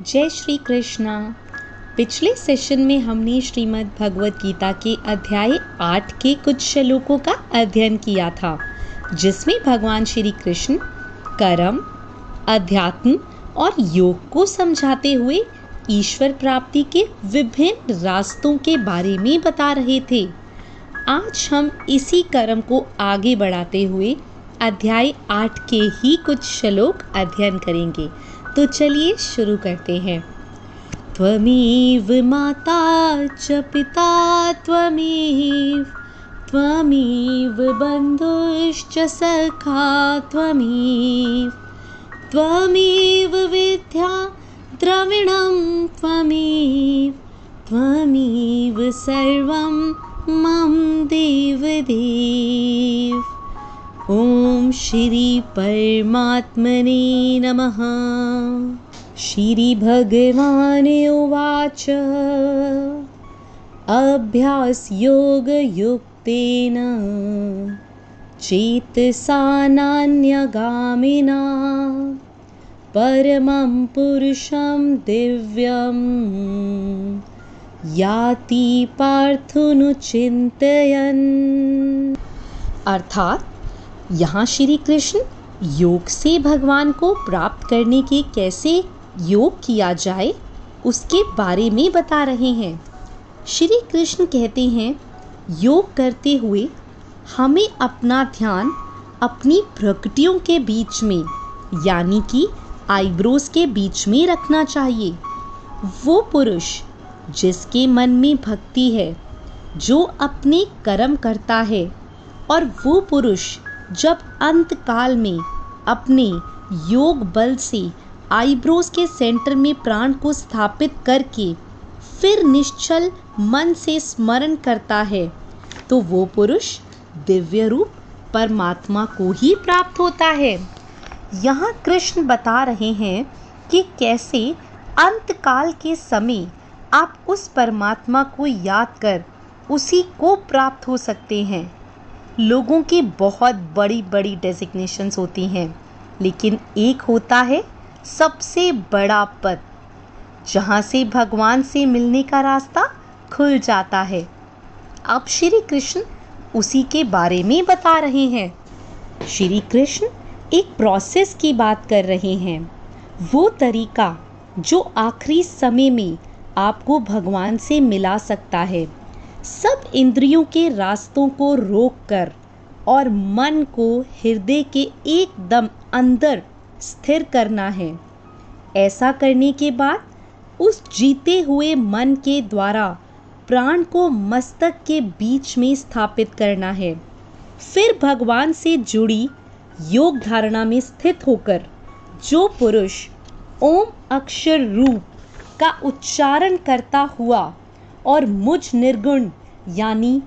जय श्री कृष्णा। पिछले सेशन में हमने श्रीमद् भगवत गीता के अध्याय 8 के कुछ श्लोकों का अध्ययन किया था, जिसमें भगवान श्री कृष्ण कर्म, अध्यात्म और योग को समझाते हुए ईश्वर प्राप्ति के विभिन्न रास्तों के बारे में बता रहे थे। आज हम इसी कर्म को आगे बढ़ाते हुए अध्याय 8 के ही कुछ श्लोक अध्ययन करेंगे। तो चलिए शुरू करते हैं। त्वमेव माता च पिता त्वमेव बन्धुश्च सखा त्वमेव विद्या द्रविणं त्वमेव सर्वं मम देवदेव। ओम श्री परमात्मने नमः। श्री भगवान उवाच अभ्यास योग युक्तेन चेतसा नान्यगामिना परमं पुरुषं दिव्यं याति पार्थुनु चिन्तयन्। अर्थात यहाँ श्री कृष्ण योग से भगवान को प्राप्त करने के कैसे योग किया जाए उसके बारे में बता रहे हैं। श्री कृष्ण कहते हैं योग करते हुए हमें अपना ध्यान अपनी प्रकृतियों के बीच में यानी कि आईब्रोज के बीच में रखना चाहिए। वो पुरुष जिसके मन में भक्ति है, जो अपने कर्म करता है, और वो पुरुष जब अंत काल में अपने योग बल से आईब्रोज के सेंटर में प्राण को स्थापित करके फिर निश्चल मन से स्मरण करता है, तो वो पुरुष दिव्य रूप परमात्मा को ही प्राप्त होता है। यहाँ कृष्ण बता रहे हैं कि कैसे अंत काल के समय आप उस परमात्मा को याद कर उसी को प्राप्त हो सकते हैं। लोगों की बहुत बड़ी बड़ी डेजिग्नेशंस होती हैं, लेकिन एक होता है सबसे बड़ा पद, जहाँ से भगवान से मिलने का रास्ता खुल जाता है। अब श्री कृष्ण उसी के बारे में बता रहे हैं। श्री कृष्ण एक प्रोसेस की बात कर रहे हैं, वो तरीका जो आखिरी समय में आपको भगवान से मिला सकता है। सब इंद्रियों के रास्तों को रोककर और मन को हृदय के एकदम अंदर स्थिर करना है। ऐसा करने के बाद उस जीते हुए मन के द्वारा प्राण को मस्तक के बीच में स्थापित करना है। फिर भगवान से जुड़ी योग धारणा में स्थित होकर जो पुरुष ओम अक्षर रूप का उच्चारण करता हुआ और मुझ निर्गुण यानी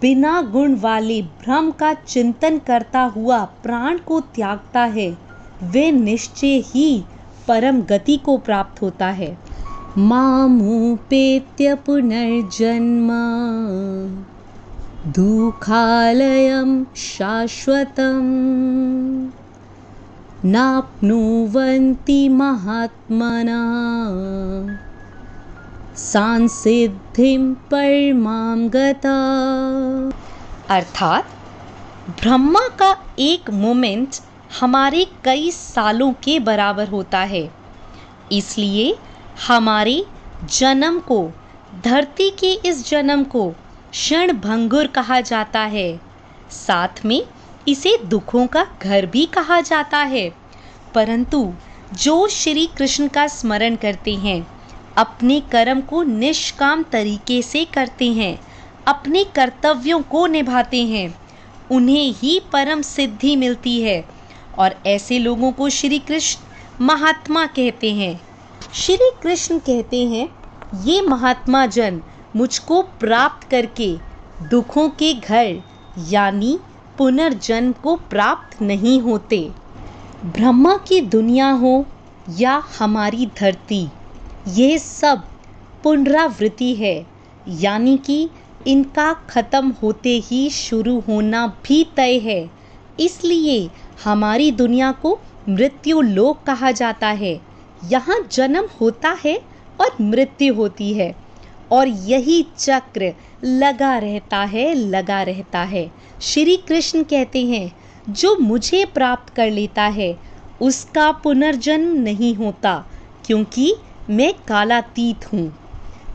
बिना गुण वाले ब्रह्म का चिंतन करता हुआ प्राण को त्यागता है, वे निश्चय ही परम गति को प्राप्त होता है। मामुपेत्य पुनर्जन्म दुःखालयं शाश्वतं नाप्नुवन्ति महात्मना सांसिद्धिं परमां गता। अर्थात ब्रह्मा का एक मोमेंट हमारे कई सालों के बराबर होता है। इसलिए हमारे जन्म को, धरती के इस जन्म को क्षण भंगुर कहा जाता है। साथ में इसे दुखों का घर भी कहा जाता है। परंतु जो श्री कृष्ण का स्मरण करते हैं, अपने कर्म को निष्काम तरीके से करते हैं, अपने कर्तव्यों को निभाते हैं, उन्हें ही परम सिद्धि मिलती है। और ऐसे लोगों को श्री कृष्ण महात्मा कहते हैं। श्री कृष्ण कहते हैं ये महात्मा जन मुझको प्राप्त करके दुखों के घर यानी पुनर्जन्म को प्राप्त नहीं होते। ब्रह्मा की दुनिया हो या हमारी धरती, यह सब पुनरावृत्ति है, यानी कि इनका खत्म होते ही शुरू होना भी तय है। इसलिए हमारी दुनिया को मृत्यु लोक कहा जाता है, यहाँ जन्म होता है और मृत्यु होती है, और यही चक्र लगा रहता है। श्री कृष्ण कहते हैं, जो मुझे प्राप्त कर लेता है उसका पुनर्जन्म नहीं होता, क्योंकि मैं कालातीत हूँ।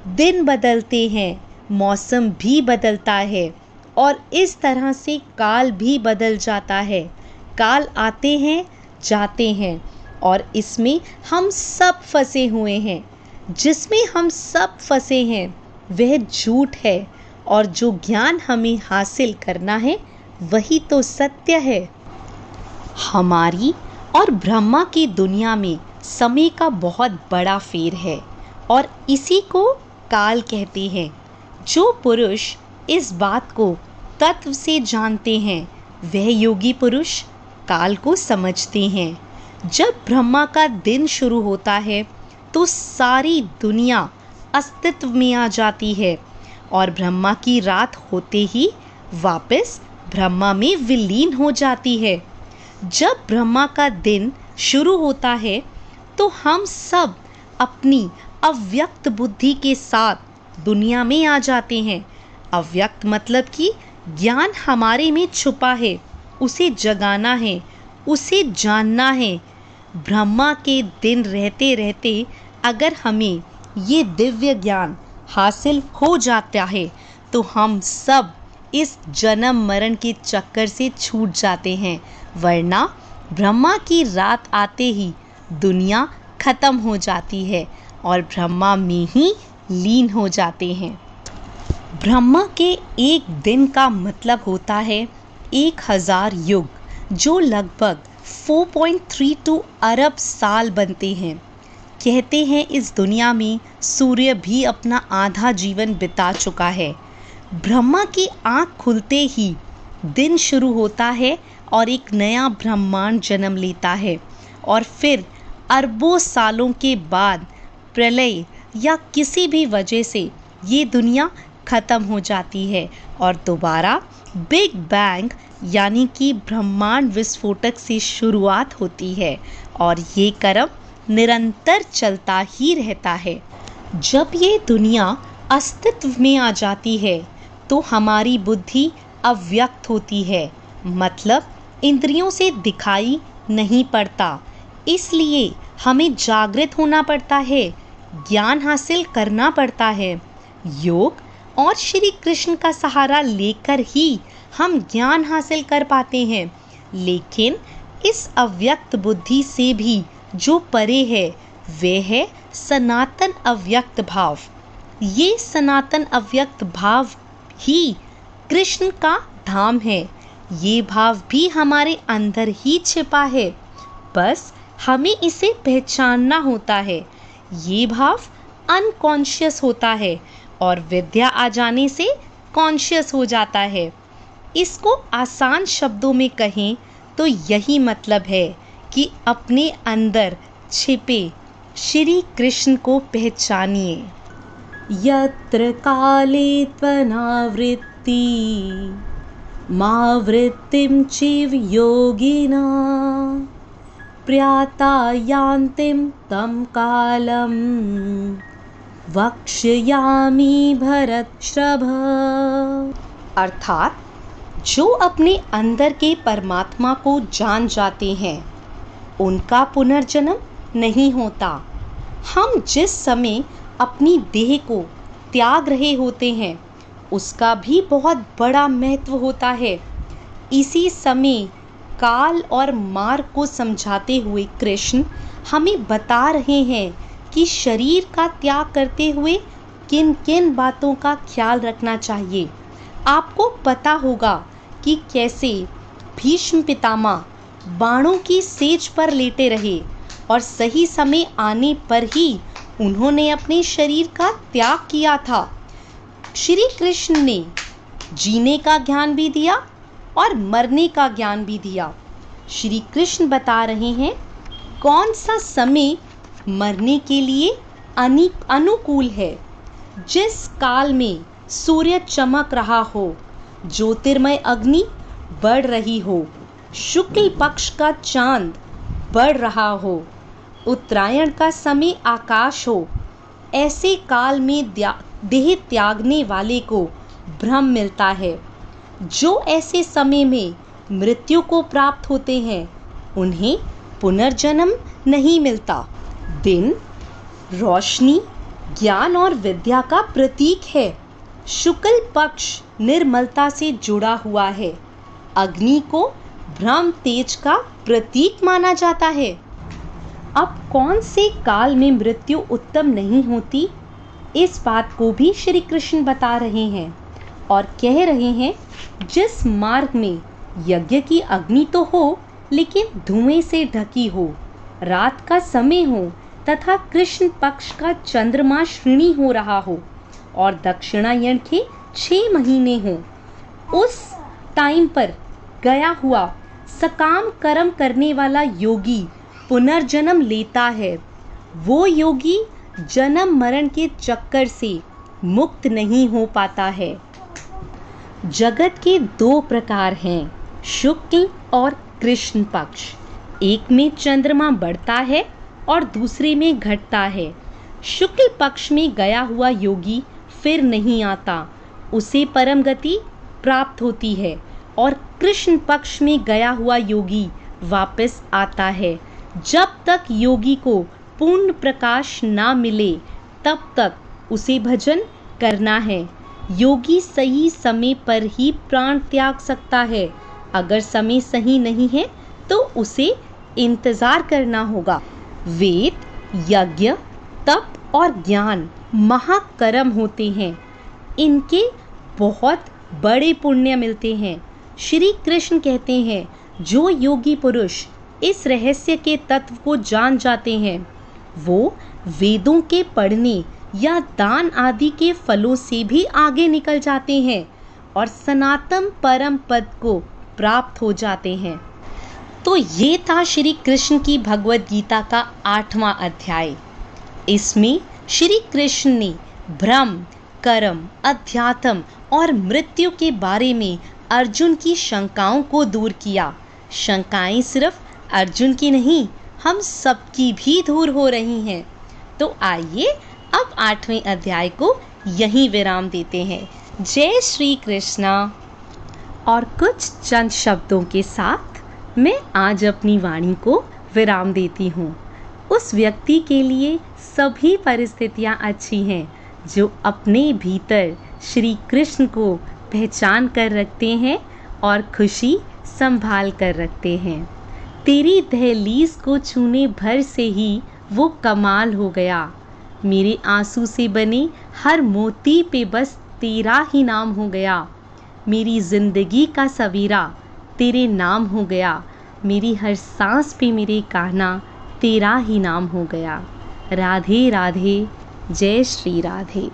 दिन बदलते हैं, मौसम भी बदलता है, और इस तरह से काल भी बदल जाता है। काल आते हैं, जाते हैं, और इसमें हम सब फंसे हुए हैं। जिसमें हम सब फंसे हैं वह झूठ है, और जो ज्ञान हमें हासिल करना है वही तो सत्य है। हमारी और ब्रह्मा की दुनिया में समय का बहुत बड़ा फेर है, और इसी को काल कहते हैं। जो पुरुष इस बात को तत्व से जानते हैं वह योगी पुरुष काल को समझते हैं। जब ब्रह्मा का दिन शुरू होता है तो सारी दुनिया अस्तित्व में आ जाती है, और ब्रह्मा की रात होते ही वापस ब्रह्मा में विलीन हो जाती है। जब ब्रह्मा का दिन शुरू होता है तो हम सब अपनी अव्यक्त बुद्धि के साथ दुनिया में आ जाते हैं। अव्यक्त मतलब कि ज्ञान हमारे में छुपा है, उसे जगाना है, उसे जानना है। ब्रह्मा के दिन रहते रहते अगर हमें ये दिव्य ज्ञान हासिल हो जाता है तो हम सब इस जन्म मरण के चक्कर से छूट जाते हैं, वरना ब्रह्मा की रात आते ही दुनिया खत्म हो जाती है और ब्रह्मा में ही लीन हो जाते हैं। ब्रह्मा के एक दिन का मतलब होता है 1000 युग, जो लगभग 4.32 अरब साल बनते हैं। कहते हैं इस दुनिया में सूर्य भी अपना आधा जीवन बिता चुका है। ब्रह्मा की आँख खुलते ही दिन शुरू होता है और एक नया ब्रह्मांड जन्म लेता है, और फिर अरबों सालों के बाद प्रलय या किसी भी वजह से ये दुनिया खत्म हो जाती है और दोबारा बिग बैंग यानी कि ब्रह्मांड विस्फोटक से शुरुआत होती है, और ये क्रम निरंतर चलता ही रहता है। जब ये दुनिया अस्तित्व में आ जाती है तो हमारी बुद्धि अव्यक्त होती है, मतलब इंद्रियों से दिखाई नहीं पड़ता। इसलिए हमें जागृत होना पड़ता है, ज्ञान हासिल करना पड़ता है। योग और श्री कृष्ण का सहारा लेकर ही हम ज्ञान हासिल कर पाते हैं, लेकिन इस अव्यक्त बुद्धि से भी जो परे है वह है सनातन अव्यक्त भाव। ये सनातन अव्यक्त भाव ही कृष्ण का धाम है। ये भाव भी हमारे अंदर ही छिपा है, बस हमें इसे पहचानना होता है। ये भाव अनकॉन्शियस होता है और विद्या आ जाने से कॉन्शियस हो जाता है। इसको आसान शब्दों में कहें तो यही मतलब है कि अपने अंदर छिपे श्री कृष्ण को पहचानिए। यत्र काले त्वनावृत्ति मावृत्तिं चिव योगिना प्रयाता यान्तिं तं कालं वक्ष्यामि भरतश्रभ। अर्थात जो अपने अंदर के परमात्मा को जान जाते हैं उनका पुनर्जन्म नहीं होता। हम जिस समय अपनी देह को त्याग रहे होते हैं उसका भी बहुत बड़ा महत्व होता है। इसी समय काल और मार्ग को समझाते हुए कृष्ण हमें बता रहे हैं कि शरीर का त्याग करते हुए किन किन बातों का ख्याल रखना चाहिए। आपको पता होगा कि कैसे भीष्म पितामह बाणों की सेज पर लेटे रहे और सही समय आने पर ही उन्होंने अपने शरीर का त्याग किया था। श्री कृष्ण ने जीने का ज्ञान भी दिया और मरने का ज्ञान भी दिया। श्री कृष्ण बता रहे हैं कौन सा समय मरने के लिए अनुकूल है। जिस काल में सूर्य चमक रहा हो, ज्योतिर्मय अग्नि बढ़ रही हो, शुक्ल पक्ष का चांद बढ़ रहा हो, उत्तरायण का समय आकाश हो, ऐसे काल में देह त्यागने वाले को भ्रम मिलता है। जो ऐसे समय में मृत्यु को प्राप्त होते हैं उन्हें पुनर्जन्म नहीं मिलता। दिन रोशनी, ज्ञान और विद्या का प्रतीक है। शुक्ल पक्ष निर्मलता से जुड़ा हुआ है। अग्नि को ब्रह्म तेज का प्रतीक माना जाता है। अब कौन से काल में मृत्यु उत्तम नहीं होती, इस बात को भी श्री कृष्ण बता रहे हैं और कह रहे हैं, जिस मार्ग में यज्ञ की अग्नि तो हो लेकिन धुएं से ढकी हो, रात का समय हो तथा कृष्ण पक्ष का चंद्रमा श्रेणी हो रहा हो और दक्षिणायन के 6 महीने हो, उस टाइम पर गया हुआ सकाम कर्म करने वाला योगी पुनर्जन्म लेता है। वो योगी जन्म मरण के चक्कर से मुक्त नहीं हो पाता है। जगत के 2 प्रकार हैं, शुक्ल और कृष्ण पक्ष। एक में चंद्रमा बढ़ता है और दूसरे में घटता है। शुक्ल पक्ष में गया हुआ योगी फिर नहीं आता, उसे परम गति प्राप्त होती है, और कृष्ण पक्ष में गया हुआ योगी वापस आता है। जब तक योगी को पूर्ण प्रकाश ना मिले तब तक उसे भजन करना है। योगी सही समय पर ही प्राण त्याग सकता है। अगर समय सही नहीं है तो उसे इंतजार करना होगा। वेद, यज्ञ, तप और ज्ञान महाकर्म होते हैं। इनके बहुत बड़े पुण्य मिलते हैं। श्री कृष्ण कहते हैं, जो योगी पुरुष इस रहस्य के तत्व को जान जाते हैं, वो वेदों के पढ़ने या दान आदि के फलों से भी आगे निकल जाते हैं और सनातन परम पद को प्राप्त हो जाते हैं। तो ये था श्री कृष्ण की भगवद गीता का 8वां अध्याय। इसमें श्री कृष्ण ने ब्रह्म, कर्म, अध्यात्म और मृत्यु के बारे में अर्जुन की शंकाओं को दूर किया। शंकाएं सिर्फ अर्जुन की नहीं, हम सबकी भी दूर हो रही हैं। तो आइए अब 8वें अध्याय को यहीं विराम देते हैं। जय श्री कृष्णा। और कुछ चंद शब्दों के साथ मैं आज अपनी वाणी को विराम देती हूँ। उस व्यक्ति के लिए सभी परिस्थितियाँ अच्छी हैं जो अपने भीतर श्री कृष्ण को पहचान कर रखते हैं और खुशी संभाल कर रखते हैं। तेरी दहलीज को छूने भर से ही वो कमाल हो गया। मेरे आंसू से बने हर मोती पे बस तेरा ही नाम हो गया। मेरी जिंदगी का सवेरा तेरे नाम हो गया। मेरी हर सांस पे मेरे कान्हा तेरा ही नाम हो गया। राधे राधे, जय श्री राधे।